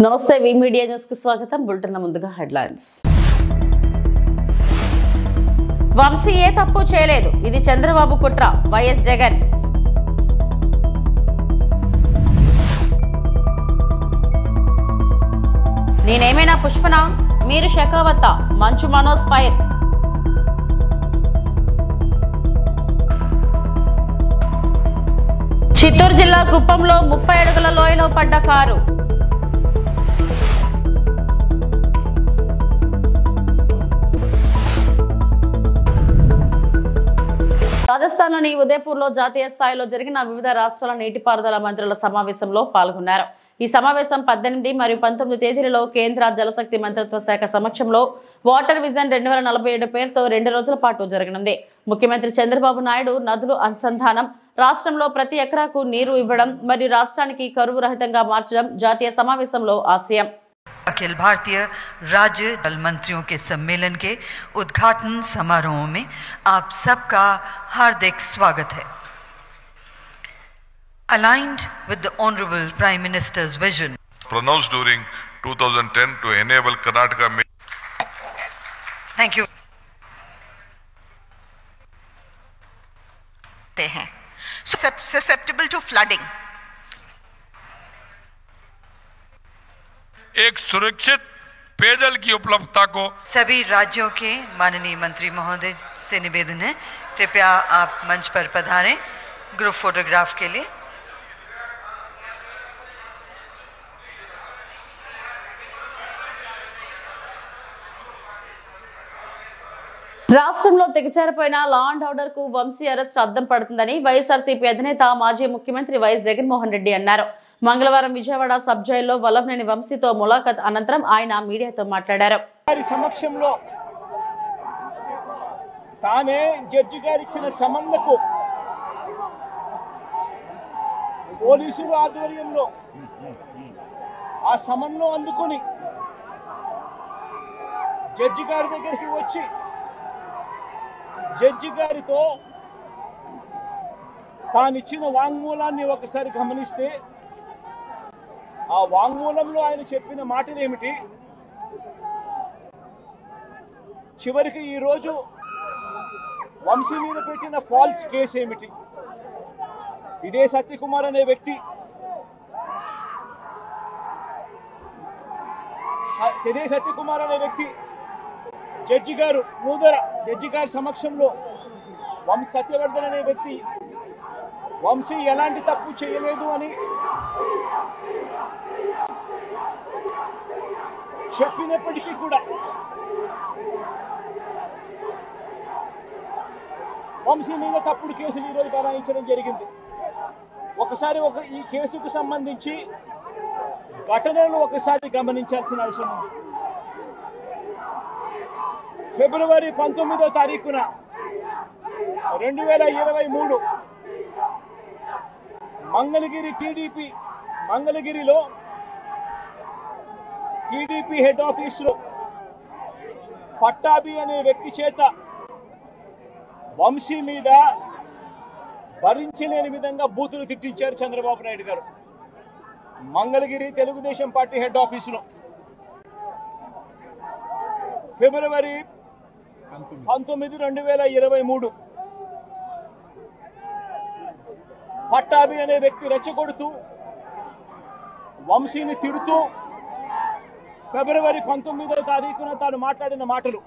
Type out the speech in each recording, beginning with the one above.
నమస్తే వి media news కి స్వాగతం. బులెటిన్ ముందుగా హెడ్లైన్స్. వంశీ ఏ తప్పు చేయలేదు, ఇది చంద్రబాబు కుట్ర, వైఎస్ జగన్. నేనేమైనా పుష్పనా, మీరు షెకావత్త, మంచు మనోజ్ ఫైర్. చిత్తూరు జిల్లా కుప్పంలో 30 అడుగుల లోయలో పడ్డ కారు. రాజస్థాన్లోని ఉదయపూర్లో జాతీయ స్థాయిలో జరిగిన వివిధ రాష్ట్రాల నీటిపారుదల మంత్రుల సమావేశంలో పాల్గొన్నారు. ఈ సమావేశం 18 మరియు 19 తేదీలలో కేంద్ర జలశక్తి మంత్రిత్వ శాఖ సమక్షంలో వాటర్ విజన్ 2047 పేరుతో 2 రోజుల పాటు జరగనుంది. ముఖ్యమంత్రి చంద్రబాబు నాయుడు నదులు అనుసంధానం, రాష్ట్రంలో ప్రతి ఎకరాకు నీరు ఇవ్వడం మరియు రాష్ట్రానికి కరువు రహితంగా మార్చడం జాతీయ సమావేశంలో ఆశయం. अखिल भारतीय राज्य जल मंत्रियों के सम्मेलन के उद्घाटन समारोह में आप सबका हार्दिक स्वागत है. Aligned with the Honorable Prime Minister's vision pronounced during 2010 to enable Karnataka. Thank you. Susceptible to flooding. एक सुरक्षित पेयजल की उपलब्धता को सभी राज्यों के माननीय मंत्री महोदय से निवेदन है, कृपया आप मंच पर पधारें ग्रुप फोटोग्राफ के लिए. రాష్ట్రంలో తెగచారిపోయిన లా అండ్ ఆర్డర్ కు వంశీ అరెస్ట్ అద్దం పడుతుందని వైఎస్ఆర్సీపీ అధినేత మాజీ ముఖ్యమంత్రి వైఎస్ జగన్మోహన్ రెడ్డి అన్నారు. మంగళవారం విజయవాడ సబ్ జైల్లో వల్లభనేని వంశీతో ములాఖత్ అనంతరం ఆయన మీడియాతో మాట్లాడారు. సమక్షంలో తానే జడ్జి గారు ఇచ్చిన సమన్లకు పోలీసుల ఆధ్వర్యంలో ఆ సమన్ను అందుకొని జడ్జి గారి దగ్గరికి వచ్చి జడ్జి గారితో తానిచ్చిన వాంగ్మూలాన్ని ఒకసారి గమనిస్తే ఆ వాంగ్మూలంలో ఆయన చెప్పిన మాటలు ఏమిటి, చివరికి ఈరోజు వంశీ మీద పెట్టిన ఫాల్స్ కేసు ఏమిటి, ఇదే సత్యకుమార్ అనే వ్యక్తి జడ్జి గారు మూదర జడ్జి గారి సమక్షంలో సత్యవర్ధన్ అనే వ్యక్తి వంశీ ఎలాంటి తప్పు చేయలేదు అని చెప్పినప్పటికీ కూడా వంశీ మీద తప్పుడు కేసులు ఈరోజు బనాయించడం జరిగింది. ఒకసారి ఈ కేసుకు సంబంధించి ఘటనలు ఒకసారి గమనించాల్సిన అవసరం ఉంది. ఫిబ్రవరి 19వ తారీఖున 2023 మంగళగిరిలో టీడీపీ హెడ్ ఆఫీసులో పట్టాభి అనే వ్యక్తి చేత వంశీ మీద భరించలేని విధంగా బూతులు తిట్టించారు చంద్రబాబు నాయుడు గారు. మంగళగిరి తెలుగుదేశం పార్టీ హెడ్ ఆఫీసులో ఫిబ్రవరి 19, 2023 పట్టాభి అనే వ్యక్తి రెచ్చగొడుతూ వంశీని తిడుతూ ఫిబ్రవరి 19వ తారీఖున తాను మాట్లాడిన మాటలు.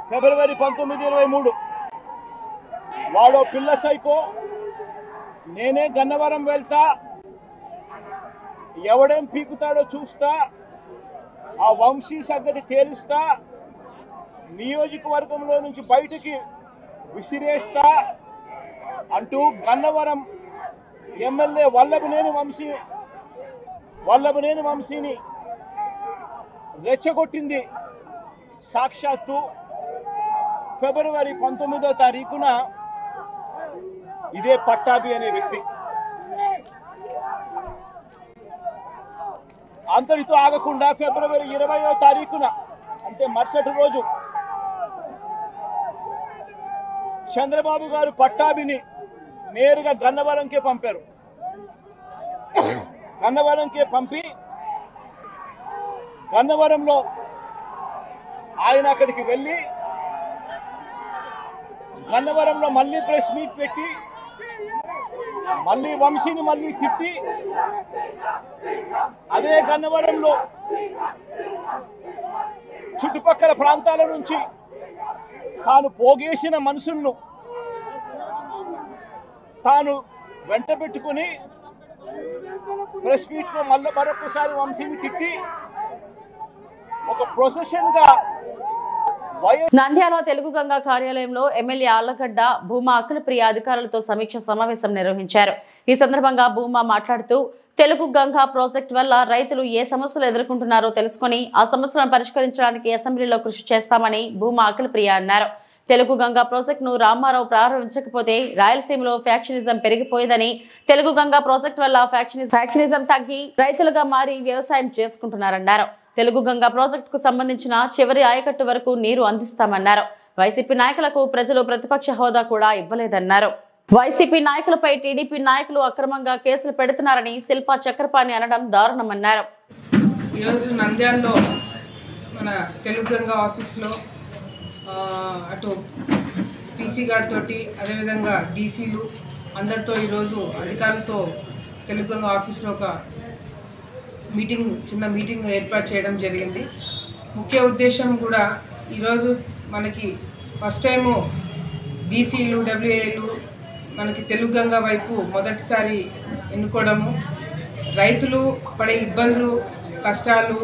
ఫిబ్రవరి 19, 23 వాడో పిల్ల సైకో, నేనే గన్నవరం వెళ్తా, ఎవడేం పీకుతాడో చూస్తా, ఆ వంశీ సంగతి తేలుస్తా, నియోజకవర్గంలో నుంచి బయటికి విసిరేస్తా అంటూ గన్నవరం ఎమ్మెల్యే వల్లభనేని వంశీని రెచ్చగొట్టింది సాక్షాత్తు ఫిబ్రవరి 19వ తారీఖున ఇదే పట్టాభి అనే వ్యక్తి. అంతటితో ఆగకుండా ఫిబ్రవరి 20వ తారీఖున అంటే మరుసటి రోజు చంద్రబాబు గారు పట్టాభిని నేరుగా గన్నవరంకే పంపారు. గన్నవరంకే పంపి గన్నవరంలో ఆయన అక్కడికి వెళ్ళి గన్నవరంలో మళ్ళీ ప్రెస్ మీట్ పెట్టి మళ్ళీ వంశీని మళ్ళీ తిట్టి అదే గన్నవరంలో చుట్టుపక్కల ప్రాంతాల నుంచి తాను పోగేసిన మనుషులను తాను వెంట పెట్టుకుని ప్రెస్ మీట్ లో మళ్ళీ మరొకసారి వంశీని తిట్టి ఒక ప్రొసెషన్ గా నంద్యాల తెలుగు గంగా కార్యాలయంలో ఎమ్మెల్యే ఆళ్లగడ్డ భూమా అఖిలప్రియ అధికారులతో సమీక్ష సమావేశం నిర్వహించారు. ఈ సందర్భంగా భూమా మాట్లాడుతూ తెలుగు గంగా ప్రాజెక్టు వల్ల రైతులు ఏ సమస్యలు ఎదుర్కొంటున్నారో తెలుసుకుని ఆ సమస్యలను పరిష్కరించడానికి అసెంబ్లీలో కృషి చేస్తామని భూమా అఖిలప్రియ అన్నారు. తెలుగు గంగా ప్రాజెక్టును రామారావు ప్రారంభించకపోతే రాయలసీమలో ఫ్యాక్షనిజం పెరిగిపోయేదని, తెలుగు గంగా ప్రాజెక్టు వల్ల ఫ్యాక్షనిజం తగ్గి రైతులుగా మారి వ్యవసాయం చేసుకుంటున్నారన్నారు. తెలుగు గంగా ప్రాజెక్టుకు సంబంధించిన చివరి ఆయకట్టు వరకు నీరు అందిస్తామన్నారు. వైసీపీ నాయకులకు ప్రజలు ప్రతిపక్ష హోదా కూడా ఇవ్వలేదన్నారు. వైసీపీ నాయకులపై టీడీపీ నాయకులు అక్రమంగా కేసులు పెడుతున్నారని శిల్పా చక్రపాణి అనడం దారుణమన్నారు. ఈరోజు నంద్యాలలో మన తెలుగు గంగా ఆఫీస్లో అటు పీసీ గారితో అదేవిధంగా డీసీలు అందరితో ఈరోజు అధికారులతో తెలుగు గంగా ఆఫీస్లో ఒక చిన్న మీటింగ్ ఏర్పాటు చేయడం జరిగింది. ముఖ్య ఉద్దేశం కూడా ఈరోజు మనకి ఫస్ట్ టైము డీసీలు డబ్ల్యూఏలు మనకి తెలుగు గంగా వైపు మొదటిసారి ఎన్నుకోవడము, రైతులు పడే ఇబ్బందులు కష్టాలు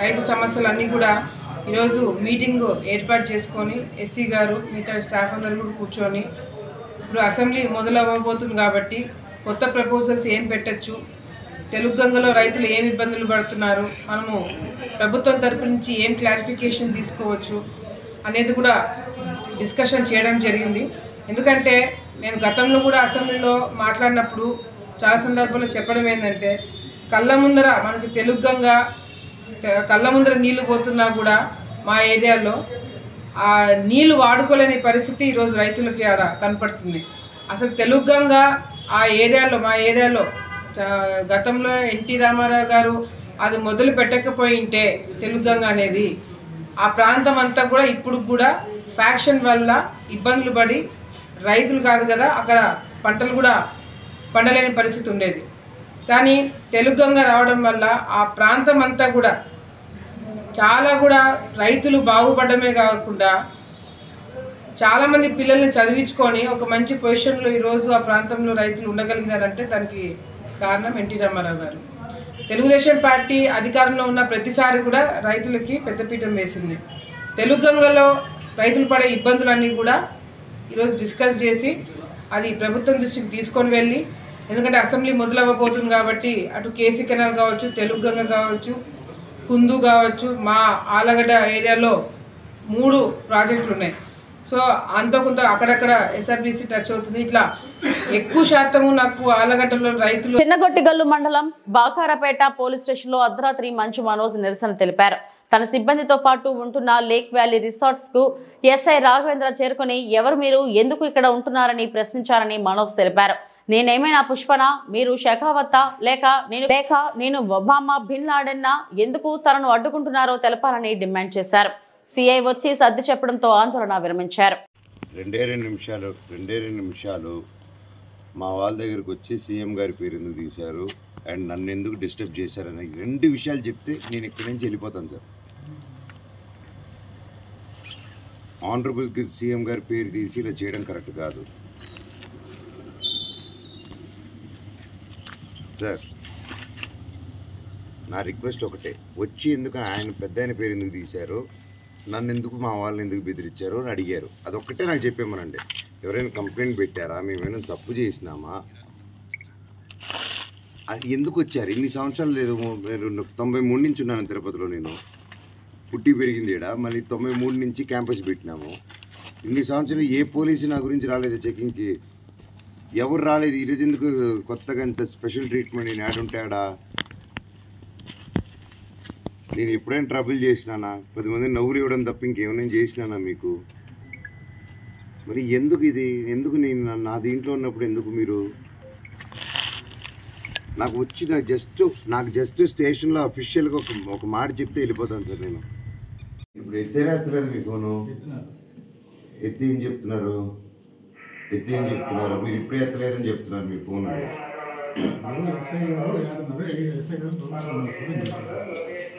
రైతు సమస్యలు అన్నీ కూడా ఈరోజు మీటింగ్ ఏర్పాటు చేసుకొని ఎస్సీ గారు మిగతా స్టాఫ్ అందరూ కూడా కూర్చొని ఇప్పుడు అసెంబ్లీ మొదలవ్వబోతుంది కాబట్టి కొత్త ప్రపోజల్స్ ఏం పెట్టచ్చు, తెలుగు గంగలో రైతులు ఏమి ఇబ్బందులు పడుతున్నారు, మనము ప్రభుత్వం తరపు నుంచి ఏం క్లారిఫికేషన్ తీసుకోవచ్చు అనేది కూడా డిస్కషన్ చేయడం జరిగింది. ఎందుకంటే నేను గతంలో కూడా అసెంబ్లీలో మాట్లాడినప్పుడు చాలా సందర్భాల్లో చెప్పడం ఏంటంటే కళ్ళ ముందర మనకి తెలుగు గంగ కళ్ళ ముందర నీళ్లు పోతున్నా కూడా మా ఏరియాలో ఆ నీళ్లు వాడుకోలేని పరిస్థితి ఈరోజు రైతులకి ఆడ కనపడుతుంది. అసలు తెలుగు గంగ ఆ ఏరియాలో మా ఏరియాలో గతంలో ఎన్టీ రామారావు గారు అది మొదలు పెట్టకపోయింటే తెలుగు గంగ అనేది ఆ ప్రాంతం అంతా కూడా ఇప్పుడు కూడా ఫ్యాక్షన్ వల్ల ఇబ్బందులు పడి రైతులు కాదు కదా అక్కడ పంటలు కూడా పండలేని పరిస్థితి ఉండేది. కానీ తెలుగు గంగ రావడం వల్ల ఆ ప్రాంతం అంతా కూడా చాలా కూడా రైతులు బాగుపడమే కాకుండా చాలామంది పిల్లల్ని చదివించుకొని ఒక మంచి పొజిషన్లో ఈరోజు ఆ ప్రాంతంలో రైతులు ఉండగలిగినారంటే దానికి కారణం ఎన్టీ రామారావు గారు. తెలుగుదేశం పార్టీ అధికారంలో ఉన్న ప్రతిసారి కూడా రైతులకి పెద్దపీఠం వేసింది. తెలుగు గంగలో రైతులు పడే ఇబ్బందులన్నీ కూడా ఈరోజు డిస్కస్ చేసి అది ప్రభుత్వం దృష్టికి తీసుకొని వెళ్ళి, ఎందుకంటే అసెంబ్లీ మొదలవ్వబోతుంది కాబట్టి అటు కేసీ కెనాల్ కావచ్చు, తెలుగు గంగ కావచ్చు, కుందు కావచ్చు, మా ఆలగడ్డ ఏరియాలో 3 ప్రాజెక్టులు ఉన్నాయి. సో అంత కొంత అక్కడక్కడ ఎస్ఆర్బీసీ టచ్ అవుతుంది. ఇట్లా ఎక్కువ శాతము నాకు ఆలగడ్డలో రైతులు. చిన్నగొట్టిగల్లు మండలం బాకారపేట పోలీస్ స్టేషన్ లో అర్ధరాత్రి మంచు మనోజ్ నిరసన తెలిపారు. తన సిబ్బందితో పాటు ఉంటున్న లేక్ వ్యాలీ రిసార్ట్స్ కు ఎస్ఐ రాఘవేంద్ర చేరుకుని ఎవరు మీరు ఎందుకు ఇక్కడ ఉంటున్నారని ప్రశ్నించారని మనోజ్ తెలిపారు. నేనేమైనా పుష్పనా, మీరు షెకావత్తా లేక నేను ఒబామా బిన్ లాడెన్నా, ఎందుకు తనను అడ్డుకుంటున్నారో తెలపాలని డిమాండ్ చేశారు. సిఐ వచ్చి సర్ది చెప్పడంతో ఆందోళన విరమించారు. 2 నిమిషాలు మా వాళ్ళ దగ్గరకు వచ్చి సీఎం గారి పేరు ఎందుకు తీశారు అండ్ నన్ను ఎందుకు డిస్టర్బ్ చేశారని 2 విషయాలు చెప్తే నేను ఇక్కడి నుంచి వెళ్ళిపోతాను సార్. ఆనరబుల్ సీఎం గారి పేరు తీసి ఇలా చేయడం కరెక్ట్ కాదు సార్. నా రిక్వెస్ట్ ఒకటే, వచ్చి ఎందుకు ఆయన పెద్ద ఆయన పేరు ఎందుకు తీశారు, నన్ను ఎందుకు మా వాళ్ళని ఎందుకు బెదిరించారు అని అడిగారు. అదొక్కటే నాకు చెప్పేమనండి. ఎవరైనా కంప్లైంట్ పెట్టారా, మేమేమైనా తప్పు చేసినామా, అది ఎందుకు వచ్చారు? ఇన్ని సంవత్సరాలు లేదు, 93 నుంచి ఉన్నాను తిరుపతిలో, నేను పుట్టి పెరిగింది ఇక్కడ. మళ్ళీ 93 నుంచి క్యాంపస్ పెట్టినాము. ఇన్ని సంవత్సరాలు ఏ పోలీసు నా గురించి రాలేదు చెకింగ్కి, ఎవరు రాలేదు. ఈరోజు ఎందుకు కొత్తగా ఇంత స్పెషల్ ట్రీట్మెంట్? నేను ఆడుంటాడా? నేను ఎప్పుడైనా ట్రబుల్ చేసినానా? 10 మంది నవ్వులు ఇవ్వడం తప్ప ఇంకేమైనా చేసినానా మీకు? మరి ఎందుకు ఇది? ఎందుకు నేను నా దీంట్లో ఉన్నప్పుడు ఎందుకు మీరు నాకు జస్ట్ స్టేషన్లో అఫీషియల్గా ఒక మాట చెప్తే వెళ్ళిపోతాను సార్ నేను. ఇప్పుడు ఎత్తేనే ఎత్తలేదు మీ ఫోను. ఎత్తి ఏం చెప్తున్నారు మీరు ఇప్పుడే ఎత్తలేదని చెప్తున్నారు మీ ఫోన్.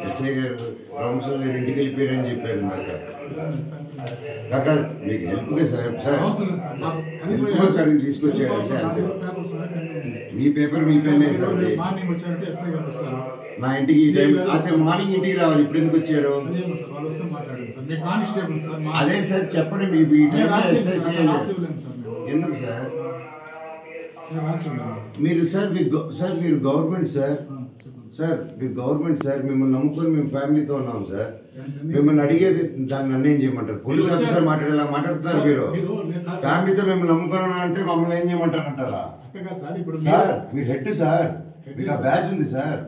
ఎస్ఐ గారు రామస్వామి గారు ఇంటికి వెళ్ళిపోయారని చెప్పారు ఇందాక. కాక మీకు హెల్ప్గా సార్ హెల్ప్ కోసం అడిగి తీసుకొచ్చాడు సార్. అంతే మీ పేపర్ మీ పెన్నే సార్. అది నా ఇంటికి అసలు మార్నింగ్ ఇంటికి రావాలి. ఇప్పుడు ఎందుకు వచ్చారు? అదే సార్ చెప్పండి. మీ ఎస్ఐసి ఎందుకు సార్ మీరు మీరు గవర్నమెంట్ సార్ మిమ్మల్ని నమ్ముకొని మేము ఫ్యామిలీతో ఉన్నాం సార్. మిమ్మల్ని అడిగేది దాన్ని నన్ను ఏం చేయమంటారు? పోలీస్ ఆఫీసర్ మాట్లాడేలా మాట్లాడుతున్నారు మీరు. ఫ్యామిలీతో మిమ్మల్ని నమ్ముకున్నా అంటే మమ్మల్ని ఏం చేయమంటారు అంటారా సార్? మీరు హెడ్ సార్, మీకు ఆ బ్యాచ్ ఉంది సార్.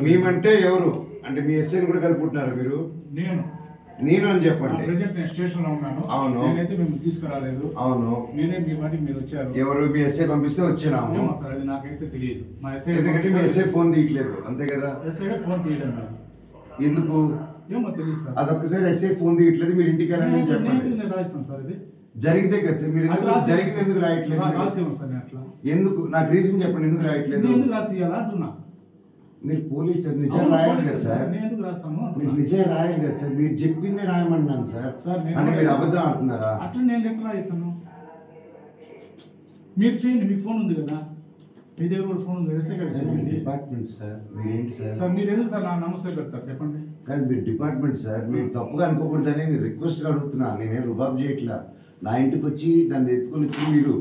మేమంటే ఎవరు అంటే మీ ఎస్ఐని కూడా కలుపుకుంటున్నారు మీరు? నేను అని చెప్పండి. అవును అవును ఎవరు మీ ఎస్ఐ పంపిస్తే వచ్చాము. ఎందుకంటే మీ ఎస్ఐ ఫోన్ తీయట్లేదు అంతే కదా? ఎందుకు అదొక్కసారి ఎస్ఐ ఫోన్ తీయట్లేదు మీరు ఇంటికి వెళ్ళండి అని చెప్పండి. జరిగితే కదా సార్. మీరు జరిగింది ఎందుకు రాయట్లేదు? ఎందుకు నాకు రీజన్ చెప్పండి ఎందుకు రాయట్లేదు? మీరు పోలీసు నిజం రాయాలి కదా సార్. మీరు నిజం రాయాలి కదా సార్. మీరు చెప్పిందే రాయమన్నాను సార్. అంటే మీరు అబద్ధం ఆడుతున్నారా? మీరు చేయండి, మీకు ఫోన్ ఉంది కదా, మీ దగ్గర కూడా ఫోన్ ఉంది. డిపార్ట్మెంట్ సార్ మీరేంటి సార్? సార్ మీరు ఎందుకు సార్ నా నమస్తే పెడతారు చెప్పండి? కాదు మీరు డిపార్ట్మెంట్ సార్. మీరు తప్పుగా అనుకోకూడదని నేను రిక్వెస్ట్గా అడుగుతున్నా. నేనేం రుబాబ్ చేయట్లా. నా ఇంటికి వచ్చి నన్ను ఎత్తుకొని వచ్చి మీరు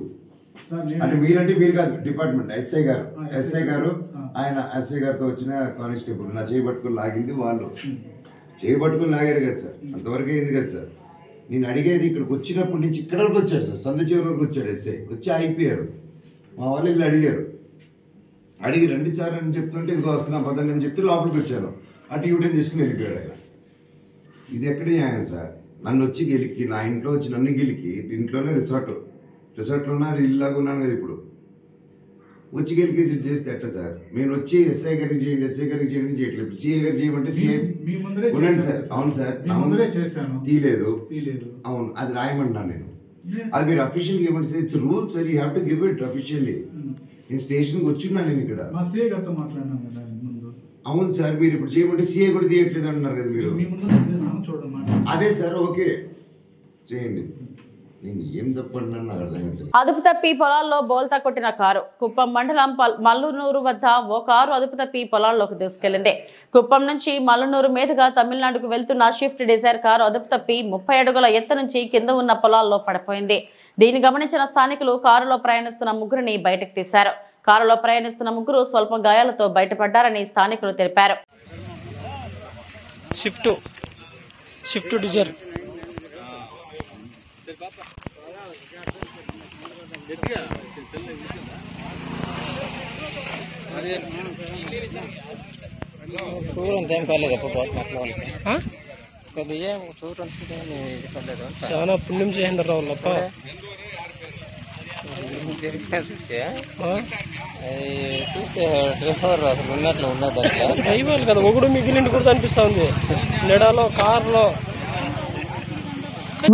అంటే మీరంటే మీరు కాదు డిపార్ట్మెంట్ ఎస్ఐ గారు ఆయన ఎస్ఐ గారితో వచ్చిన కానిస్టేబుల్ నా చేయబట్టుకుని లాగింది వాళ్ళు. చేయబట్టుకుని లాగారు కదా సార్. అంతవరకు అయింది కదా సార్. నేను అడిగేది ఇక్కడికి వచ్చినప్పటి నుంచి ఇక్కడ వరకు వచ్చాడు సార్. సందు చివరి వరకు వచ్చాడు ఎస్ఐ. వచ్చి అయిపోయారు. మా వాళ్ళు వీళ్ళు అడిగి రండి సార్ అని చెప్తుంటే ఇదిగో వస్తున్నా పదండి అని చెప్తే లోపలికి వచ్చాను. అటు యూటర్న్ తీసుకుని వెళ్ళిపోయాడు ఆయన. ఇది ఎక్కడ న్యాయం సార్? నన్ను వచ్చి గెలికి నా ఇంట్లో వచ్చి నన్ను గెలికి ఇంట్లోనే రిసార్ట్లో ఉన్నా ఇల్లాగా ఉన్నాను కదా ఇప్పుడు. వచ్చి గెలికి చేస్తే ఎట్లా సార్? నేను వచ్చి ఎస్ఐ గారికి చేయండి చేయట్లేదు. సిఐ గారికి చేయమంటే సిఐ ఉండండి సార్. అవును సార్ తీయలేదు. అవును అది రాయమన్నా నేను. అది మీరు అఫీషియల్గా ఇవ్వండి sir. It's rule sir. You have to give it officially. నేను స్టేషన్కి వచ్చిన్నా నేను ఇక్కడ. అవును సార్. మీరు ఇప్పుడు చేయమంటే సిఐ కూడా తీయట్లేదు అంటున్నారు కదా మీరు. అదే సార్ ఓకే చేయండి. అదుపు తప్పి పొలాల్లో బోల్తా కొట్టిన కారు. కుప్పం మండలం మల్లునూరు వద్ద ఓ కారు అదుపు తప్పి పొలాల్లోకి దూసుకెళ్లింది. కుప్పం నుంచి మల్లునూరు మీదుగా తమిళనాడుకు వెళ్తున్న స్విఫ్ట్ డిజైర్ కారు అదుపు తప్పి 30 అడుగుల ఎత్తు నుంచి కింద ఉన్న పొలాల్లో పడిపోయింది. దీన్ని గమనించిన స్థానికులు కారులో ప్రయాణిస్తున్న ముగ్గురిని బయటకు తీశారు. కారులో ప్రయాణిస్తున్న ముగ్గురు స్వల్ప గాయాలతో బయటపడ్డారని స్థానికులు తెలిపారు. స్విఫ్ట్ డిజైర్ చాలా పుణ్యం చేయండి రావులప్ప. డ్రైవర్ కదా ఒకడు మిగిలిండి కూడా అనిపిస్తా ఉంది నెడాలో కారులో.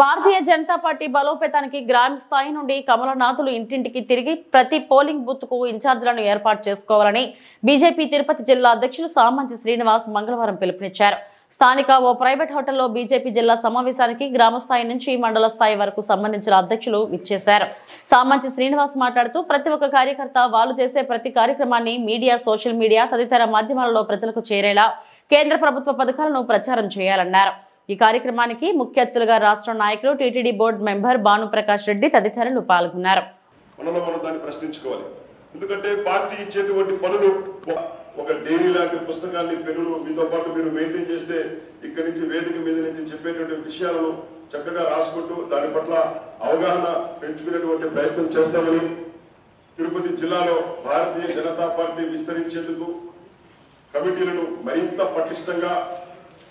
భారతీయ జనతా పార్టీ బలోపేతానికి గ్రామ స్థాయి నుండి కమలనాథులు ఇంటింటికి తిరిగి ప్రతి పోలింగ్ బూత్ కు ఇన్ఛార్జీలను ఏర్పాటు చేసుకోవాలని బీజేపీ తిరుపతి జిల్లా అధ్యక్షులు సామంతి శ్రీనివాస్ మంగళవారం పిలుపునిచ్చారు. స్థానిక ఓ ప్రైవేట్ హోటల్లో బీజేపీ జిల్లా సమావేశానికి గ్రామ స్థాయి నుంచి మండల స్థాయి వరకు సంబంధించిన అధ్యక్షులు విచ్చేశారు. సామంతి శ్రీనివాస్ మాట్లాడుతూ ప్రతి ఒక్క కార్యకర్త వాళ్ళు చేసే ప్రతి కార్యక్రమాన్ని మీడియా, సోషల్ మీడియా తదితర మాధ్యమాలలో ప్రజలకు చేరేలా కేంద్ర ప్రభుత్వ పథకాలను ప్రచారం చేయాలన్నారు. ఈ కార్యక్రమానికి ముఖ్య అతిథులుగా రాష్ట్ర నాయకులు, TTD board member Bhanuprakash Reddy తదితరులు పాల్గొన్నారు. ఎందుకంటే పార్టీ ఇచ్చేటువంటి పనులు ఒక డైరీ లాంటి పుస్తకాన్ని, పెన్నులు మీతో పాటు మీరు మెయింటైన్ చేస్తే ఇక్కడి నుంచి వేదిక మీద నుంచి చెప్పేటువంటి విషయాలను చక్కగా రాసుకుంటూ దాని పట్ల అవగాహన పెంచుకునేటువంటి ప్రయత్నం చేస్తామని, తిరుపతి జిల్లాలో భారతీయ జనతా పార్టీ విస్తరించేందుకు కమిటీలను మరింత పటిష్టంగా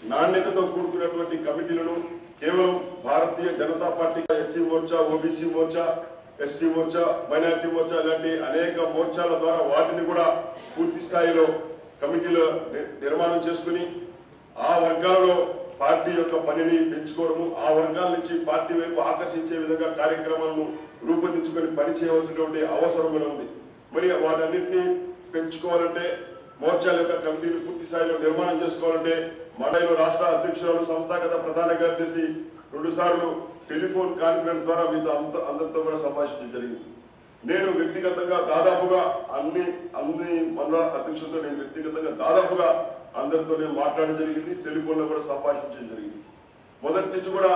నాణ్యతతో కూడుకున్నటువంటి కమిటీలను కేవలం Bharatiya Janata party SC Morcha, OBC Morcha, ST Morcha, minority Morcha ఇలాంటి అనేక మోర్చాల ద్వారా వాటిని కూడా పూర్తి స్థాయిలో కమిటీలో నిర్మాణం చేసుకుని ఆ వర్గాలలో పార్టీ యొక్క పనిని పెంచుకోవడము, ఆ వర్గాల నుంచి పార్టీ వైపు ఆకర్షించే విధంగా కార్యక్రమాలను రూపొందించుకొని పనిచేయవలసినటువంటి అవసరం కూడా ఉంది. మరి వాటన్నింటినీ పెంచుకోవాలంటే మోర్చాల యొక్క కమిటీని పూర్తి స్థాయిలో నిర్మాణం చేసుకోవాలంటే మండలిలో రాష్ట్ర అధ్యక్షురాలు, సంస్థాగత ప్రధాన కార్యదర్శి 2 సార్లు టెలిఫోన్ కాన్ఫరెన్స్ ద్వారా మీతో అందరితో కూడా సంభాషించడం జరిగింది. నేను వ్యక్తిగతంగా దాదాపుగా అన్ని మండల అధ్యక్షులతో నేను వ్యక్తిగతంగా దాదాపుగా అందరితో నేను మాట్లాడడం జరిగింది. టెలిఫోన్లో కూడా సంభాషించడం జరిగింది. మొదటి నుంచి కూడా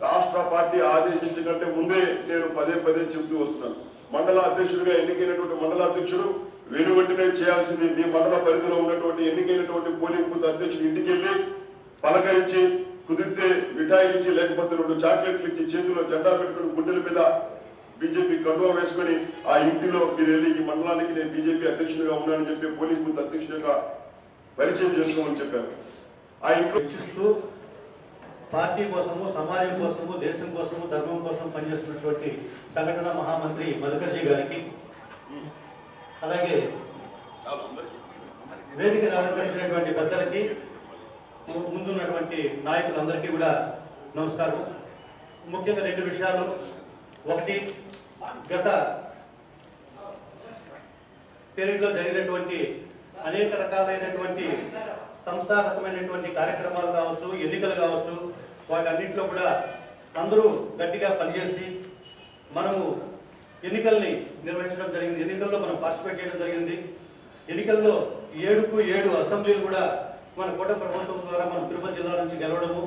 రాష్ట్ర పార్టీ ఆదేశించకంటే ముందే నేను పదే చెబుతూ వస్తున్నాను. మండల అధ్యక్షుడిగా ఎన్నికైనటువంటి మండల అధ్యక్షుడు వెనువెంటనే చేయాల్సింది మీ మండల పరిధిలో ఉన్నటువంటి ఎన్నికైనటువంటి పోలింగ్ బూత్ అధ్యక్షుడు ఇంటికి వెళ్ళి పలకరించి, కుదిరితే మిఠాయిలు ఇచ్చి, లేకపోతే 2 చాక్లెట్లు ఇచ్చి, చేతిలో జెండా పెట్టుకుని గుండెల మీద బీజేపీ కండువా వేసుకుని ఆ ఇంటిలో మీరు వెళ్ళి ఈ మండలానికి నేను బీజేపీ అధ్యక్షుడిగా ఉన్నానని చెప్పి పోలింగ్ బూత్ అధ్యక్షుడిగా పరిచయం చేసుకోమని చెప్పారు. ఆ ఇంట్లో పార్టీ కోసము, సమాజం కోసము, దేశం కోసము, ధర్మం కోసం పనిచేస్తున్నటువంటి సంఘటన మహామంత్రి మధుకర్జీ గారికి, అలాగే వేదికను అలంకరించినటువంటి పెద్దలకి, ముందున్నటువంటి నాయకులందరికీ కూడా నమస్కారం. ముఖ్యంగా 2 విషయాలు. ఒకటి, గత పీరియడ్లో జరిగినటువంటి అనేక రకాలైనటువంటి సంస్థాగతమైనటువంటి కార్యక్రమాలు కావచ్చు, ఎన్నికలు కావచ్చు, వాటన్నింటిలో కూడా అందరూ గట్టిగా పనిచేసి మనము ఎన్నికల్ని నిర్వహించడం జరిగింది. ఎన్నికల్లో మనం పార్టిసిపేట్ చేయడం జరిగింది. ఎన్నికల్లో 7కు 7 అసెంబ్లీలు కూడా మన కూటమి ప్రభుత్వం ద్వారా మనం తిరుపతి జిల్లా నుంచి గెలవడము,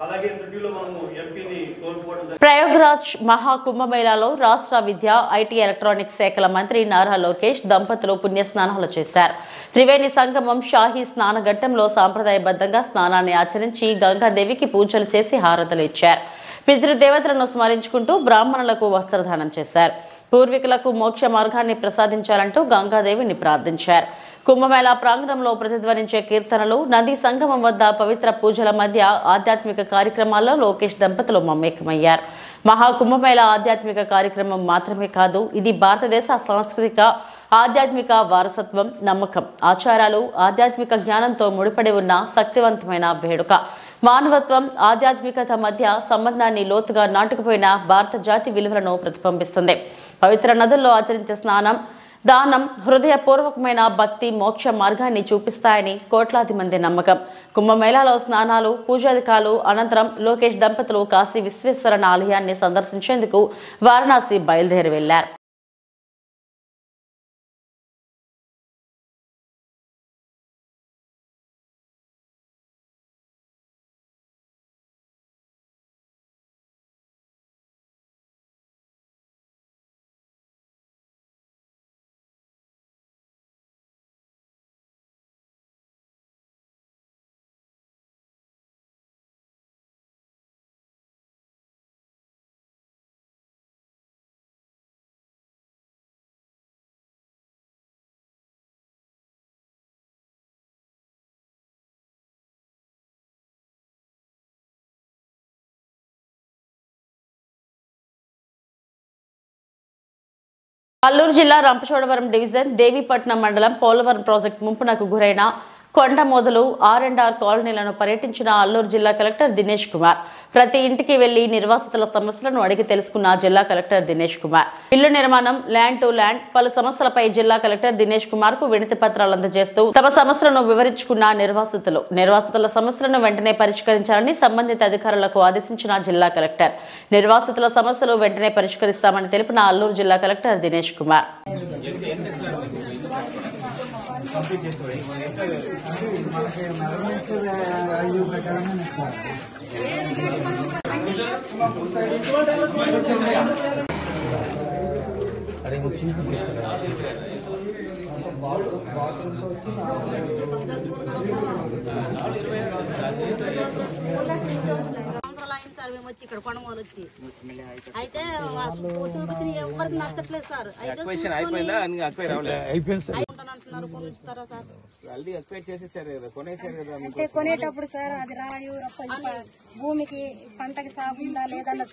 అలాగే త్రుటిలో మనము ఎంపీని కోల్పోవడం. ప్రయాగ్రాజ్ మహాకుంభమేళాలో రాష్ట్ర విద్య, ఐటీ, ఎలక్ట్రానిక్స్ శాఖల మంత్రి నారా లోకేష్ దంపతులు పుణ్యస్నానాలు చేశారు. త్రివేణి సంగమం షాహీ స్నానఘట్టంలో సాంప్రదాయబద్ధంగా స్నానాన్ని ఆచరించి గంగాదేవికి పూజలు చేసి హారతులు ఇచ్చారు. పితృదేవతలను స్మరించుకుంటూ బ్రాహ్మణులకు వస్త్రదానం చేశారు. పూర్వీకులకు మోక్ష మార్గాన్ని ప్రసాదించాలంటూ గంగాదేవిని ప్రార్థించారు. కుంభమేళా ప్రాంగణంలో ప్రతిధ్వనించే కీర్తనలు, నదీ సంగమం వద్ద పవిత్ర పూజల మధ్య ఆధ్యాత్మిక కార్యక్రమాల్లో లోకేష్ దంపతులు మమేకమయ్యారు. మహాకుంభమేళా ఆధ్యాత్మిక కార్యక్రమం మాత్రమే కాదు, ఇది భారతదేశ సాంస్కృతిక ఆధ్యాత్మిక వారసత్వం, నమ్మకం, ఆచారాలు, ఆధ్యాత్మిక జ్ఞానంతో ముడిపడి ఉన్న శక్తివంతమైన వేడుక. మానవత్వం, ఆధ్యాత్మికత మధ్య సంబంధాన్ని లోతుగా నాటుకుపోయిన భారత జాతి విలువలను ప్రతిబింబిస్తుంది. పవిత్ర నదుల్లో ఆచరించే స్నానం, దానం హృదయపూర్వకమైన భక్తి మోక్ష మార్గాన్ని చూపిస్తాయని కోట్లాది మంది నమ్మకం. కుంభమేళాలో స్నానాలు, పూజాధికాలు అనంతరం లోకేష్ దంపతులు కాశీ విశ్వేశ్వర ఆలయాన్ని సందర్శించేందుకు వారణాసి బయలుదేరి వెళ్లారు. అల్లూరు జిల్లా రంపచోడవరం డివిజన్ దేవీపట్నం మండలం పోలవరం ప్రాజెక్టు ముంపునకు గురైన కొండ మొదలు R&R కాలనీలను పర్యటించిన అల్లూరు జిల్లా కలెక్టర్ దినేష్ కుమార్. ప్రతి ఇంటికి వెళ్లి నిర్వాసితుల సమస్యలను అడిగి తెలుసుకున్న జిల్లా కలెక్టర్ దినేష్ కుమార్. ఇల్లు నిర్మాణం, ల్యాండ్ టు ల్యాండ్ పలు సమస్యలపై జిల్లా కలెక్టర్ దినేష్ కుమార్ కు వినతి పత్రాలు అందజేస్తూ తమ సమస్యలను వివరించుకున్న నిర్వాసితుల సమస్యలను వెంటనే పరిష్కరించాలని సంబంధిత అధికారులకు ఆదేశించిన జిల్లా కలెక్టర్. నిర్వాసితుల సమస్యలు వెంటనే పరిష్కరిస్తామని తెలిపిన అల్లూరు జిల్లా కలెక్టర్ దినేష్ కుమార్. మేము వచ్చి ఇక్కడ కొనమూలు వచ్చి అయితే చూపించిన ఎవరికి నచ్చట్లేదు సార్. అయితే ఇస్తున్నారు, కొనిస్తారా సార్? అంటే కొనేటప్పుడు సార్ అది రాయు భూమికి పంటకి సాగుందా లేదన్న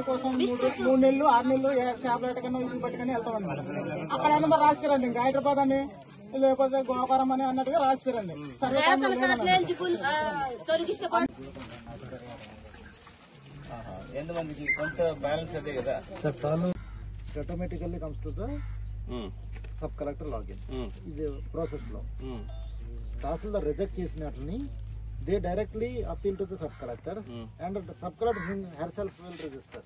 కోసం 3 నెలలు 6 నెలలు చేపల కన్నా ఇల్లు పట్టుకొని వెళ్తామండి. అక్కడ ఏమన్నా రాసిరండి, ఇంకా హైదరాబాద్ అని లేకపోతే గోకారం అని అన్నట్టుగా రాసిరండి. Automatically comes to the sub collector login. ఇది ప్రాసెస్ లో తహసీల్దార్ రిజెక్ట్ చేసినట్లని they directly appeal to the sub collector and the sub collector herself will register.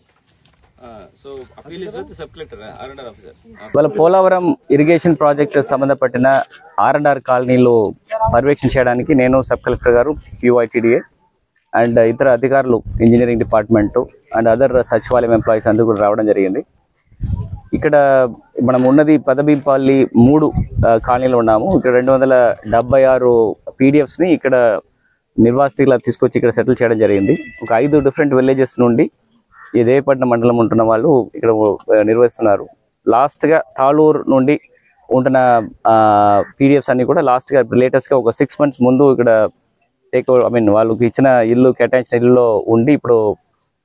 So appeal is with the sub collector, R&R officer. వాళ్ళ Polavaram irrigation project సంబంధపట్టిన R&R కాలనీలో పర్యవేక్షణ చేయడానికి నేను sub collector గారు QITDA and ఇతర అధికారులు engineering department and other సచివాలయం employees అందరూ కూడా రావడం జరిగింది. ఇక్కడ మనం ఉన్నది పదబీంపల్లి 3 కాలనీలో ఉన్నాము. ఇక్కడ 276 PDFs ని ఇక్కడ నిర్వాసితులు తీసుకొచ్చి ఇక్కడ సెటిల్ చేయడం జరిగింది. ఒక 5 డిఫరెంట్ విలేజెస్ నుండి ఈ దేవపట్నం మండలం ఉంటున్న వాళ్ళు ఇక్కడ నిర్వహిస్తున్నారు. లాస్ట్గా తాళూరు నుండి ఉంటున్న PDFs అన్ని కూడా లాస్ట్గా లేటెస్ట్గా ఒక 6 months ముందు ఇక్కడ వాళ్ళకి ఇచ్చిన ఇల్లు కేటాయించిన ఇల్లులో ఉండి ఇప్పుడు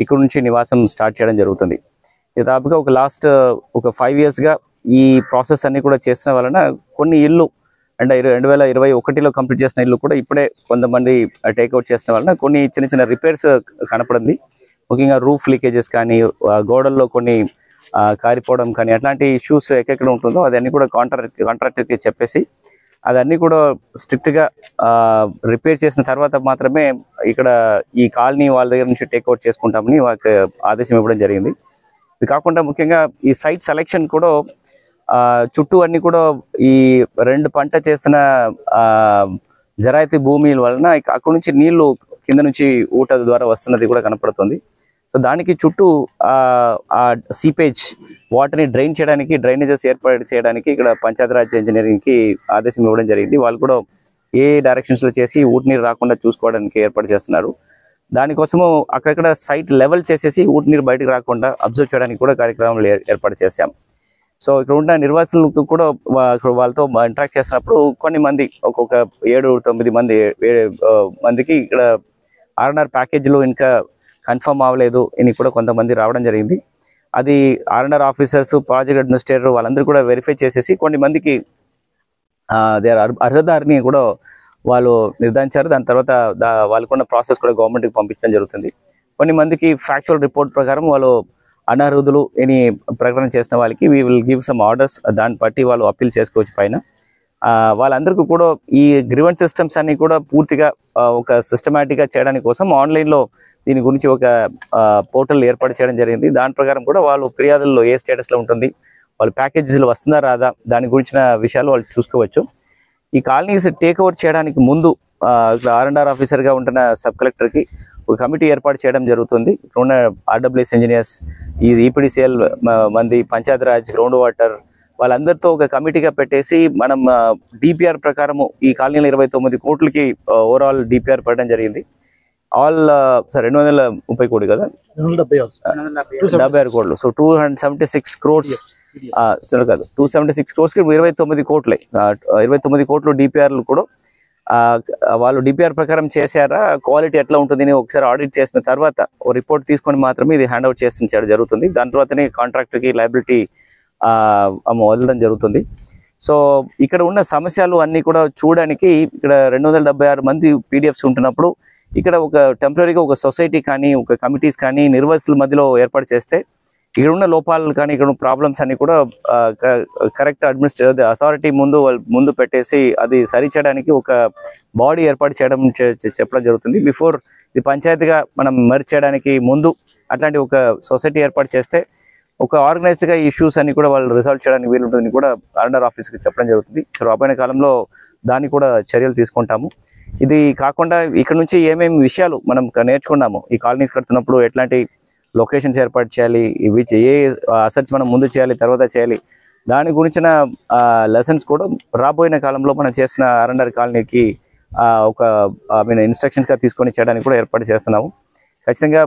ఇక్కడ నుంచి నివాసం స్టార్ట్ చేయడం జరుగుతుంది. ఇది దాదాపుగా ఒక 5 yearsగా ఈ ప్రాసెస్ అన్ని కూడా చేసిన వలన కొన్ని ఇల్లు అంటే 2021లో కంప్లీట్ చేసిన ఇల్లు కూడా ఇప్పుడే కొంతమంది టేక్అవుట్ చేసిన వలన కొన్ని చిన్న చిన్న రిపేర్స్ కనపడింది. ముఖ్యంగా రూఫ్ లీకేజెస్ కానీ గోడల్లో కొన్ని కారిపోవడం కానీ అట్లాంటి ఇష్యూస్ ఎక్కడెక్కడ ఉంటుందో అదన్నీ కూడా కాంట్రాక్టర్కి చెప్పేసి అదన్నీ కూడా స్ట్రిక్ట్గా రిపేర్ చేసిన తర్వాత మాత్రమే ఇక్కడ ఈ కాలనీ వాళ్ళ దగ్గర నుంచి టేక్అవుట్ చేసుకుంటామని వాళ్ళకి ఆదేశం ఇవ్వడం జరిగింది. ఇది కాకుండా ముఖ్యంగా ఈ సైట్ సెలెక్షన్ కూడా చుట్టూ అన్ని కూడా ఈ 2 పంట చేస్తున్న జరాయితీ భూమి వలన అక్కడ నుంచి నీళ్లు కింద నుంచి ఊట ద్వారా వస్తున్నది కూడా కనపడుతుంది. సో దానికి చుట్టూ ఆ సీపేజ్ వాటర్ని డ్రైన్ చేయడానికి డ్రైనేజెస్ ఏర్పాటు చేయడానికి ఇక్కడ పంచాయతీరాజ్ ఇంజనీరింగ్కి ఆదేశం ఇవ్వడం జరిగింది. వాళ్ళు కూడా ఏ డైరెక్షన్స్లో చేసి ఊటి నీరు రాకుండా చూసుకోవడానికి ఏర్పాటు చేస్తున్నారు. దానికోసము అక్కడక్కడ సైట్ లెవెల్ చేసేసి ఊటి నీరు బయటకు రాకుండా అబ్జర్వ్ చేయడానికి కూడా కార్యక్రమాలు ఏర్పాటు చేశాం. సో ఇక్కడ ఉన్న నిర్వాసితులకు కూడా వాళ్ళతో ఇంటరాక్ట్ చేసినప్పుడు కొన్ని మంది ఒక్కొక్క 7-9 మందికి ఇక్కడ R&R ప్యాకేజ్లో ఇంకా కన్ఫర్మ్ అవ్వలేదు అని కూడా కొంతమంది రావడం జరిగింది. అది R&R ఆఫీసర్స్ ప్రాజెక్ట్ అడ్మినిస్ట్రేటర్ వాళ్ళందరూ కూడా వెరిఫై చేసేసి కొన్ని మందికి అర్హదారిని కూడా వాళ్ళు నిర్ధారించారు. దాని తర్వాత వాళ్ళకున్న ప్రాసెస్ కూడా గవర్నమెంట్కి పంపించడం జరుగుతుంది. కొన్ని మందికి ఫ్యాక్చువల్ రిపోర్ట్ ప్రకారం వాళ్ళు అనర్హుదులు అని ప్రకటన చేసిన వాళ్ళకి we will give some orders. దాన్ని బట్టి వాళ్ళు అప్పీల్ చేసుకోవచ్చు పైన. వాళ్ళందరికీ కూడా ఈ గ్రీవెన్స్ సిస్టమ్స్ అన్ని కూడా పూర్తిగా ఒక సిస్టమేటిక్గా చేయడానికి కోసం ఆన్లైన్లో దీని గురించి ఒక పోర్టల్ ఏర్పాటు చేయడం జరిగింది. దాని ప్రకారం కూడా వాళ్ళు ఫిర్యాదుల్లో ఏ స్టేటస్లో ఉంటుంది, వాళ్ళు ప్యాకేజెస్లో వస్తుందా రాదా దాని గురించిన విషయాలు వాళ్ళు చూసుకోవచ్చు. ఈ కాలనీస్ టేక్ ఓవర్ చేయడానికి ముందు R&R ఆఫీసర్గా ఉంటున్న సబ్ కలెక్టర్కి ఒక కమిటీ ఏర్పాటు చేయడం జరుగుతుంది. ఇక్కడ ఉన్న RWS ఇంజనీర్స్, ఈ EPDCL మంది, పంచాయతీరాజ్, గ్రౌండ్ వాటర్ వాళ్ళందరితో ఒక కమిటీగా పెట్టేసి మనం DPR ప్రకారము ఈ కాలనీలో 29 కోట్లకి ఓవరాల్ DPR పెట్టడం జరిగింది. ఆల్ 230 కోట్లు కదా, 276 కోట్లు. సో 276 crores కాదు, 276 crores కి 29 కోట్లే. 29 కోట్లు DPRలు కూడా వాళ్ళు DPR ప్రకారం చేశారా, క్వాలిటీ ఎట్లా ఉంటుంది ఒకసారి ఆడిట్ చేసిన తర్వాత ఓ రిపోర్ట్ తీసుకొని మాత్రమే ఇది హ్యాండ్ అవుట్ చేయించడం జరుగుతుంది. దాని తర్వాతనే కాంట్రాక్టర్కి లయబిలిటీ వదలడం జరుగుతుంది. సో ఇక్కడ ఉన్న సమస్యలు అన్నీ కూడా చూడడానికి ఇక్కడ 276 మంది PDFs ఉంటున్నప్పుడు ఇక్కడ ఒక టెంపరీగా ఒక సొసైటీ కానీ ఒక కమిటీస్ కానీ నిర్వాసితుల మధ్యలో ఏర్పాటు చేస్తే ఇక్కడ ఉన్న లోపాలు కానీ ఇక్కడ ఉన్న ప్రాబ్లమ్స్ అన్ని కూడా కరెక్ట్ అడ్మినిస్ట్రేటివ్ అథారిటీ ముందు పెట్టేసి అది సరిచేయడానికి ఒక బాడీ ఏర్పాటు చెప్పడం జరుగుతుంది. బిఫోర్ ఇది పంచాయతీగా మనం మర్జ్ చేయడానికి ముందు అట్లాంటి ఒక సొసైటీ ఏర్పాటు చేస్తే ఒక ఆర్గనైజ్డ్గా ఇష్యూస్ అన్ని కూడా వాళ్ళు రిజాల్వ్ చేయడానికి వీలుంటుందని కూడా R&R ఆఫీస్కి చెప్పడం జరుగుతుంది. సో రాబోయే కాలంలో దాన్ని కూడా చర్యలు తీసుకుంటాము. ఇది కాకుండా ఇక్కడ నుంచి ఏమేమి విషయాలు మనం నేర్చుకున్నాము, ఈ కాలనీస్ కడుతున్నప్పుడు ఎట్లాంటి లొకేషన్స్ ఏర్పాటు చేయాలి, ఏ అసెట్స్ మనం ముందు చేయాలి తర్వాత చేయాలి, దాని గురించిన లెసన్స్ కూడా రాబోయే కాలంలో మనం చేసిన R&R కాలనీకి ఒక ఇన్స్ట్రక్షన్స్గా తీసుకొని చేయడానికి కూడా ఏర్పాటు చేస్తున్నాము. ఖచ్చితంగా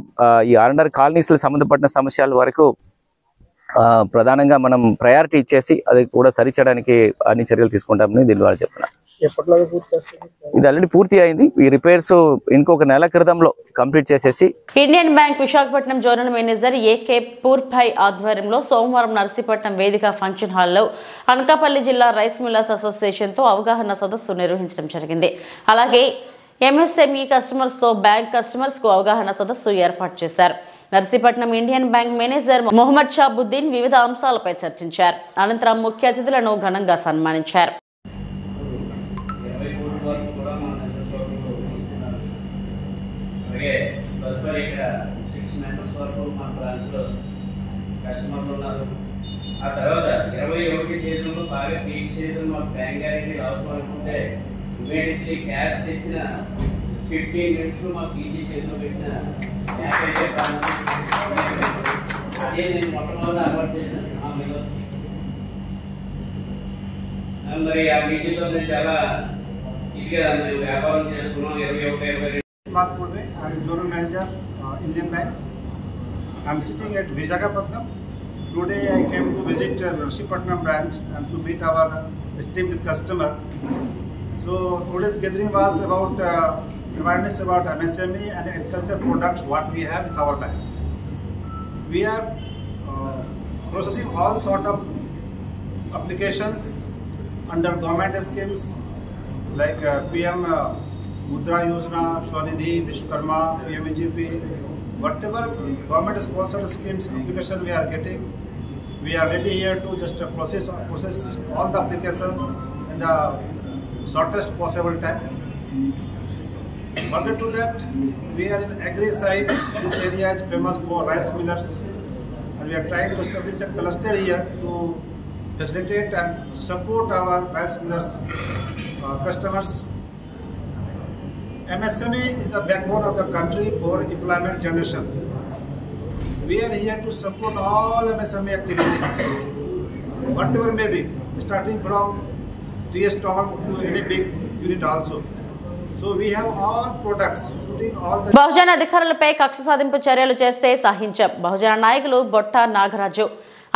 ఈ R&R కాలనీస్లో సంబంధపడిన సమస్యల వరకు ప్రధానంగా మనం ప్రయారిటీ ఇచ్చేసి అది కూడా సరిచేయడానికి అన్ని చర్యలు తీసుకుంటామని దీని ద్వారా చెప్తున్నా. ఇది ఆల్రెడీ పూర్తి అయింది. ఈ రిపేర్స్ ఇంకొక నెల క్రితంలో కంప్లీట్ చేసేసి Indian bank Visakhapatnam zonal manager AK Purbhai ఆధ్వర్యంలో సోమవారం నర్సీపట్నం వేదిక ఫంక్షన్ హాల్లో అనకాపల్లి జిల్లా రైస్ మిల్లర్స్ అసోసియేషన్ తో అవగాహన సదస్సు నిర్వహించడం జరిగింది. అలాగే ఎంఎస్ఎంఈ కస్టమర్స్ తో బ్యాంక్ కస్టమర్స్ కు అవగాహన సదస్సు ఏర్పాటు చేశారు. Narsipatnam Indian bank manager Mohammed Shabuddin వివిధ అంశాలపై చర్చించారు. అనంతరం ముఖ్య అతిథులను ఘనంగా సన్మానించారు. అలాగే తదుపరి ఇక్కడ 6 మెంబర్స్ వరకు మన బ్రాంచ్లో కస్టమర్లు ఉన్నారు. ఆ తర్వాత 21 సీజన్లో బాగా పీక్ సీజన్ మాకు బ్యాంక్ గ్యారెంటీ అవసరం అనుకుంటే ఇమీడియట్లీ క్యాష్ తెచ్చిన 15 మినిట్స్లో మాకు ఈజీ చేతిలో పెట్టిన యాప్ అయితే అదే నేను మొట్టమొదటి అలవాటు చేశాను ఆ మిల్లర్స్. మరి ఆ మీటింగ్లో నేను చాలా ఇదిగా మేము వ్యాపారం చేసుకున్నాం. 21-22 Mark Purve, I am Zonal Manager, Indian Bank. I am sitting at Visakhapatnam. Today I came to visit Narsipatnam branch and to meet our esteemed customer. So today's gathering was about awareness about MSME and agriculture products what we have with our bank. We are processing all sort of applications under government schemes like PM Mudra Yojana, Swanidhi, Vishwakarma, PMGP, whatever government sponsored schemes application we are getting, we are ready here to just process all the applications in the shortest possible time. Further to that, we are in agri side. This area is famous for rice millers, and we are trying to establish a cluster here to facilitate and support our rice millers customers. MSME is the backbone of the country for employment generation. We are here to support all MSME activities, whatever may be, starting from tea stall to any big unit also. So we have all products suiting all the. బహుజన అధికారులపై కక్ష సాధింపు చర్యలు చేస్తే సహించం. బహుజన నాయకులు బొట్ట నాగరాజు.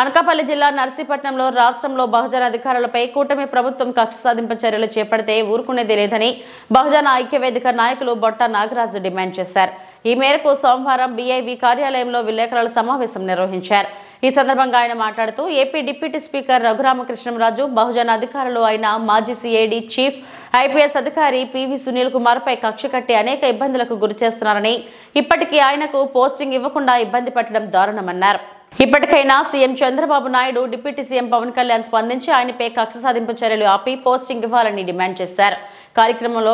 అనకాపల్లి జిల్లా నర్సీపట్నంలో రాష్ట్రంలో బహుజన అధికారులపై కూటమి ప్రభుత్వం కక్ష సాధింపు చర్యలు చేపడితే ఊరుకునేది లేదని బహుజన ఐక్యవేదిక నాయకులు బొట్ట నాగరాజు డిమాండ్ చేశారు. ఈ మేరకు సోమవారం బీఐవీ కార్యాలయంలో విలేకరుల సమావేశం నిర్వహించారు. ఈ సందర్భంగా ఆయన మాట్లాడుతూ ఏపీ డిప్యూటీ స్పీకర్ రఘురామకృష్ణంరాజు బహుజన అధికారులు అయిన మాజీ సిఐడి చీఫ్ ఐపీఎస్ అధికారి పివి సునీల్ కుమార్ పై కక్ష కట్టి అనేక ఇబ్బందులకు గురి చేస్తున్నారని, ఇప్పటికీ ఆయనకు పోస్టింగ్ ఇవ్వకుండా ఇబ్బంది పెట్టడం దారుణమన్నారు. ఇప్పటికైనా CM Chandrababu Naidu deputy CM Pawan Kalyan స్పందించి ఆయనపై కక్ష సాధింపు చర్యలు ఆపి పోస్టింగ్ ఇవ్వాలని డిమాండ్ చేశారు. కార్యక్రమంలో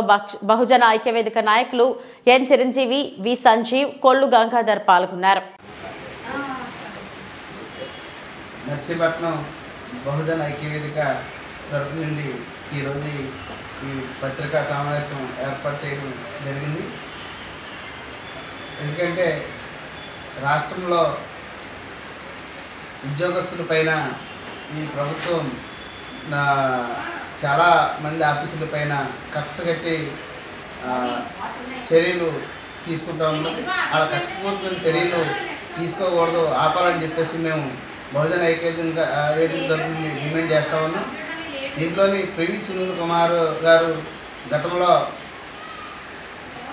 బహుజన ఐక్యవేదిక నాయకులు ఎన్ చిరంజీవి, వి సంజీవ్, కొల్లు గంగాధర్ పాల్గొన్నారు. నర్సీపట్నం బహుజన ఐక్యవేదిక తరపు నుండి ఈరోజు ఈ పత్రికా సమావేశం ఏర్పాటు చేయడం జరిగింది. ఎందుకంటే రాష్ట్రంలో ఉద్యోగస్తుల పైన ఈ ప్రభుత్వం చాలా మంది ఆఫీసుల పైన కక్ష కట్టి చర్యలు తీసుకుంటూ ఉన్నది. ఆ కక్షపూర్వక చర్యలు తీసుకోకూడదు, ఆపాలని చెప్పేసి మేము బహుజన ఐక్యవేదిక తరఫున డిమాండ్ చేస్తూ ఉన్నాం. దీంట్లోని పివి సునీల్ కుమార్ గారు గతంలో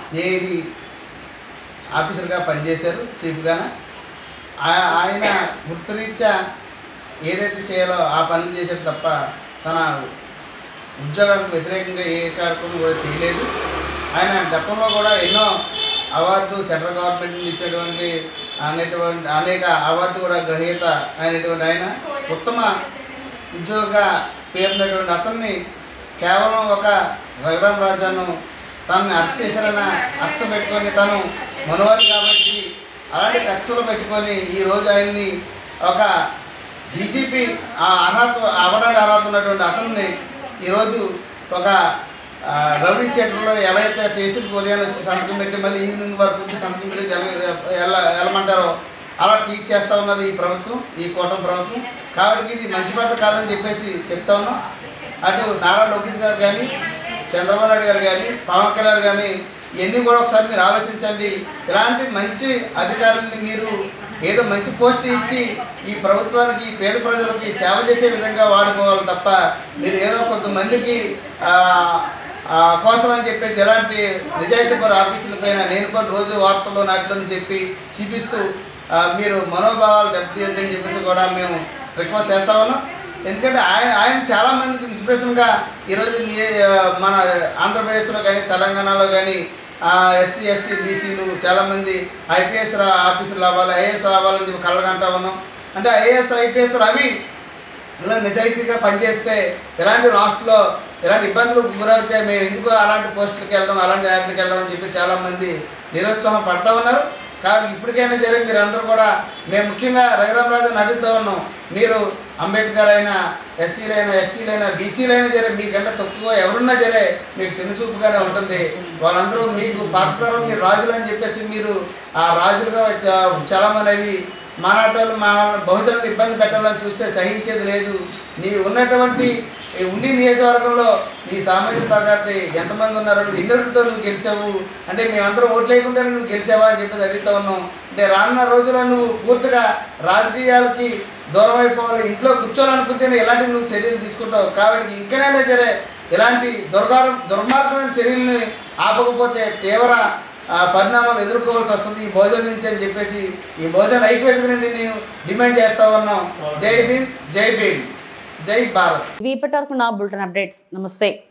సిఐడి ఆఫీసర్గా పనిచేశారు, చీఫ్గానే. ఆయన వృత్తిరీత్యా ఏదైతే చేయాలో ఆ పనులు చేశారు తప్ప తన ఉద్యోగానికి వ్యతిరేకంగా ఏ కార్యక్రమం కూడా చేయలేదు. ఆయన గతంలో కూడా ఎన్నో అవార్డు సెంట్రల్ గవర్నమెంట్ నుంచి ఇచ్చేటువంటి అనేక అవార్డు కూడా గ్రహీత అయినటువంటి ఆయన ఉత్తమ ఉద్యోగ పేరున్నటువంటి అతన్ని కేవలం ఒక రఘురామ్ రాజాను తనని అరెస్ట్ చేశారన్న కక్ష పెట్టుకొని తను మనవాది కాబట్టి అలాంటి కక్షలు పెట్టుకొని ఈరోజు ఆయన్ని ఒక డీజీపీ అవ్వడానికి అర్హత ఉన్నటువంటి అతన్ని ఈరోజు ఒక రౌడీ షీటర్లో ఎలా అయితే స్టేషన్కి ఉదయం వచ్చి సంతకం పెట్టి మళ్ళీ ఈవినింగ్ వరకు వచ్చి సంతకం పెట్టి వెళ్ళమంటారో అలా ట్రీట్ చేస్తూ ఉన్నది ఈ ప్రభుత్వం, ఈ కూటమి ప్రభుత్వం. కాబట్టి ఇది మంచి పద్ధతి కాదని చెప్పేసి చెప్తా ఉన్నాం. అటు నారా లోకేష్ గారు కానీ, చంద్రబాబు నాయుడు గారు కానీ, పవన్ కళ్యాణ్ కానీ ఇవన్నీ కూడా ఒకసారి మీరు ఆలోచించండి. ఇలాంటి మంచి అధికారుల్ని మీరు ఏదో మంచి పోస్ట్ ఇచ్చి ఈ ప్రభుత్వానికి పేద ప్రజలకి సేవ చేసే విధంగా వాడుకోవాలి తప్ప మీరు ఏదో కొంతమందికి కోసం అని చెప్పేసి ఎలాంటి నిజాయితీపర ఆఫీసులపైన నేను కూడా రోజు వార్తల్లో నాటిలో చెప్పి చూపిస్తూ మీరు మనోభావాలు దెబ్బతీయొద్దని చెప్పేసి కూడా మేము రిక్వెస్ట్ చేస్తా ఉన్నాం. ఎందుకంటే ఆయన చాలామందికి ఇన్స్పిరేషన్గా ఈరోజు మన ఆంధ్రప్రదేశ్లో కానీ తెలంగాణలో కానీ ఎస్సీ ఎస్టీ బీసీలు చాలామంది ఐపీఎస్ ఆఫీసర్లు అవ్వాలి, ఐఏఎస్ రావాలని చెప్పి కలగంటా ఉన్నాం. అంటే ఐఏఎస్ ఐపీఎస్ అవి ఇలా నిజాయితీగా పనిచేస్తే ఎలాంటి రాష్ట్రంలో ఎలాంటి ఇబ్బందులకు గురవుతే మేము ఎందుకు అలాంటి పోస్టులకు వెళ్ళడం అలాంటి యాక్ట్కి వెళ్ళడం అని చెప్పి చాలామంది నిరుత్సాహం పడుతూ ఉన్నారు. కాబట్టి ఇప్పటికైనా సరే మీరు అందరూ కూడా మేము ముఖ్యంగా రఘురామరాజుని అడుగుతూ ఉన్నాం, మీరు అంబేద్కర్ అయినా ఎస్సీలైనా ఎస్టీలైనా బీసీలైనా సరే మీకంటే తక్కువ ఎవరున్నా సరే మీకు చిన్నచూపుగానే ఉంటుంది. వాళ్ళందరూ మీకు పాతతరం మీరు రాజులు అని చెప్పేసి మీరు ఆ రాజులుగా చాలామంది అవి మానాటోళ్ళు మా బహుజనులు ఇబ్బంది పెట్టాలని చూస్తే సహించేది లేదు. నీ ఉన్నటువంటి ఉండి నియోజకవర్గంలో నీ సామాజిక తరగతి ఎంతమంది ఉన్నారు, ఎన్నిటితో నువ్వు గెలిచావు అంటే మేమందరం ఓట్లు వేయకుండానే నువ్వు గెలిచావా అని చెప్పేసి అడుగుతా ఉన్నాం. అంటే రానున్న రోజుల్లో నువ్వు పూర్తిగా రాజకీయాలకి దూరం అయిపోవాలి, ఇంట్లో కూర్చోవాలనుకుంటేనే ఎలాంటి నువ్వు చర్యలు తీసుకుంటావు. కాబట్టి ఇంకనైనా సరే ఇలాంటి దుర్మార్గమైన చర్యల్ని ఆపకపోతే తీవ్ర పరిణామాలు ఎదుర్కోవాల్సి వస్తుంది ఈ భోజనం నుంచి అని చెప్పేసి ఈ భోజన ఐక్యత నుండి నేను డిమాండ్ చేస్తా ఉన్నాం. జై భీమ్, జై భీమ్, జై భారత్. ఇప్పటివరకు నా బులెటిన్ అప్డేట్స్. నమస్తే.